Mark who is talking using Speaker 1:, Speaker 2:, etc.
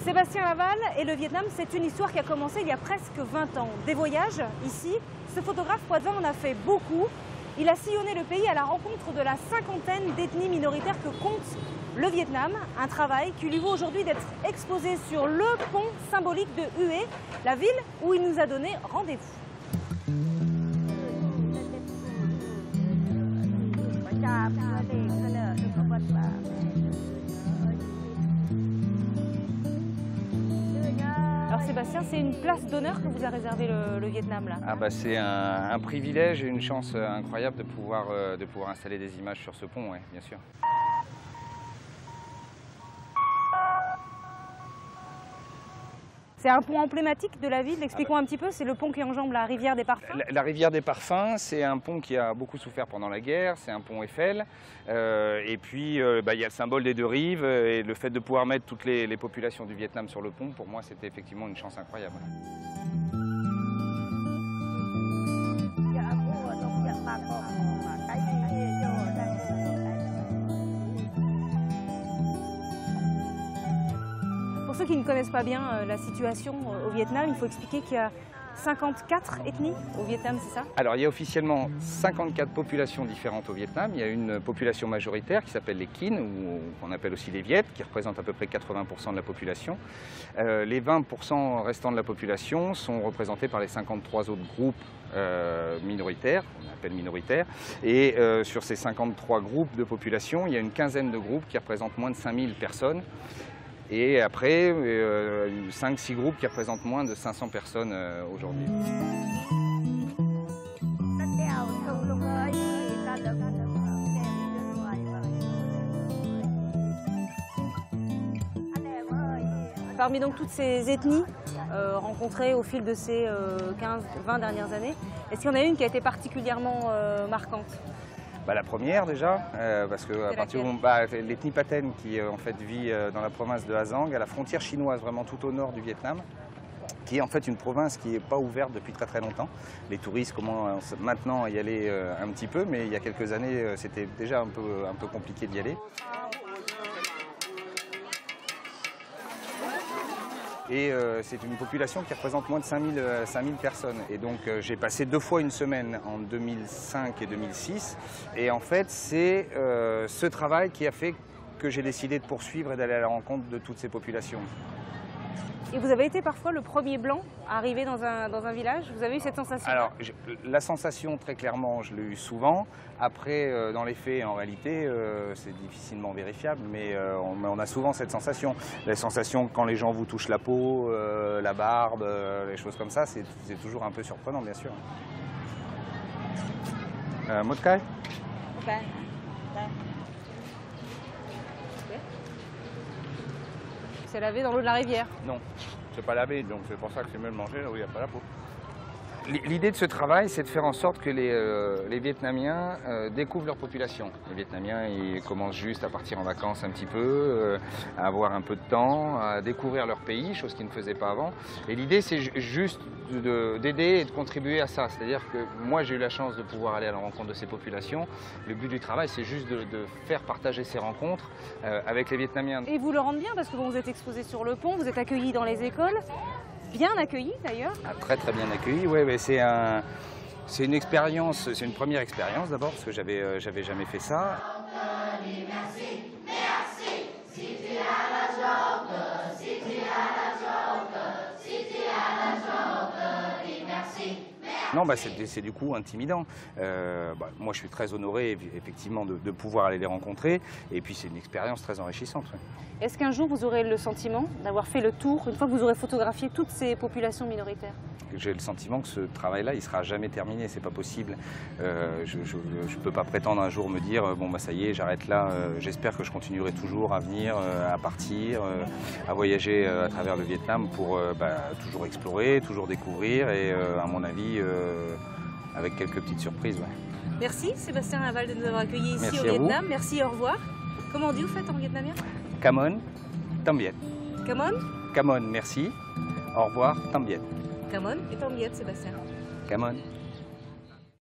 Speaker 1: Sébastien Laval et le Vietnam, c'est une histoire qui a commencé il y a presque 20 ans. Des voyages ici, ce photographe Poitvin en a fait beaucoup. Il a sillonné le pays à la rencontre de la cinquantaine d'ethnies minoritaires que compte le Vietnam. Un travail qui lui vaut aujourd'hui d'être exposé sur le pont symbolique de Hue, la ville où il nous a donné rendez-vous. Alors Sébastien, c'est une place d'honneur que vous a réservé le Vietnam là.
Speaker 2: Ah bah c'est un privilège et une chance incroyable de pouvoir installer des images sur ce pont, ouais, bien sûr.
Speaker 1: C'est un pont emblématique de la ville, expliquons un petit peu, c'est le pont qui enjambe la rivière des Parfums.
Speaker 2: La rivière des Parfums, c'est un pont qui a beaucoup souffert pendant la guerre, c'est un pont Eiffel. Et puis il y a le symbole des deux rives et le fait de pouvoir mettre toutes les populations du Vietnam sur le pont, pour moi c'était effectivement une chance incroyable.
Speaker 1: Pour ceux qui ne connaissent pas bien la situation au Vietnam, il faut expliquer qu'il y a 54 ethnies au Vietnam, c'est ça?
Speaker 2: Alors il y a officiellement 54 populations différentes au Vietnam. Il y a une population majoritaire qui s'appelle les Kinh, ou qu'on appelle aussi les Viet, qui représentent à peu près 80% de la population. Les 20% restants de la population sont représentés par les 53 autres groupes minoritaires, on appelle minoritaires. Et sur ces 53 groupes de population, il y a une quinzaine de groupes qui représentent moins de 5000 personnes. Et après, 5-6 groupes qui représentent moins de 500 personnes aujourd'hui.
Speaker 1: Parmi donc toutes ces ethnies rencontrées au fil de ces 15-20 dernières années, est-ce qu'il y en a une qui a été particulièrement marquante?
Speaker 2: La première déjà, parce que à partir du moment, l'ethnie Pathen qui en fait vit dans la province de Ha Giang, à la frontière chinoise, vraiment tout au nord du Vietnam, qui est en fait une province qui n'est pas ouverte depuis très longtemps. Les touristes commencent maintenant à y aller un petit peu, mais il y a quelques années c'était déjà un peu compliqué d'y aller. Et c'est une population qui représente moins de 5000 personnes. Et donc j'ai passé 2 fois une semaine en 2005 et 2006. Et en fait c'est ce travail qui a fait que j'ai décidé de poursuivre et d'aller à la rencontre de toutes ces populations.
Speaker 1: Et vous avez été parfois le premier blanc à arriver dans un village? Vous avez eu cette sensation?
Speaker 2: Alors, la sensation, très clairement, je l'ai eu souvent. Après, dans les faits, en réalité, c'est difficilement vérifiable, mais on a souvent cette sensation. La sensation quand les gens vous touchent la peau, la barbe, les choses comme ça, c'est toujours un peu surprenant, bien sûr. Motkai?
Speaker 1: Okay. C'est lavé dans l'eau de la rivière?
Speaker 2: Non, c'est pas lavé, donc c'est pour ça que c'est mieux de manger là où il n'y a pas la peau. L'idée de ce travail, c'est de faire en sorte que les Vietnamiens découvrent leur population. Les Vietnamiens, ils commencent juste à partir en vacances un petit peu, à avoir un peu de temps, à découvrir leur pays, chose qu'ils ne faisaient pas avant. Et l'idée, c'est juste d'aider et de contribuer à ça. C'est-à-dire que moi, j'ai eu la chance de pouvoir aller à la rencontre de ces populations. Le but du travail, c'est juste de faire partager ces rencontres avec les Vietnamiens.
Speaker 1: Et vous le rendez bien, parce que vous êtes exposé sur le pont, vous êtes accueillis dans les écoles. Bien accueilli d'ailleurs.
Speaker 2: Très bien accueilli, oui, mais c'est une expérience, c'est une première expérience d'abord parce que j'avais jamais fait ça. Non, c'est du coup intimidant. Moi, je suis très honoré, effectivement, de pouvoir aller les rencontrer. Et puis, c'est une expérience très enrichissante. Ouais.
Speaker 1: Est-ce qu'un jour, vous aurez le sentiment d'avoir fait le tour, une fois que vous aurez photographié toutes ces populations minoritaires?
Speaker 2: J'ai le sentiment que ce travail-là, il ne sera jamais terminé. C'est pas possible. Je ne peux pas prétendre un jour me dire, bon, ça y est, j'arrête là. J'espère que je continuerai toujours à venir, à partir, à voyager à travers le Vietnam pour toujours explorer, toujours découvrir et, à mon avis, avec quelques petites surprises. Ouais.
Speaker 1: Merci Sébastien Laval de nous avoir accueillis ici
Speaker 2: Merci
Speaker 1: au Vietnam. Merci, au revoir. Comment on dit, vous faites en vietnamien?
Speaker 2: Cảm ơn, tạm biệt.
Speaker 1: Cảm ơn?
Speaker 2: Cảm ơn, merci. Au revoir, tạm biệt.
Speaker 1: Cảm ơn et tạm biệt, Sébastien.
Speaker 2: Cảm ơn.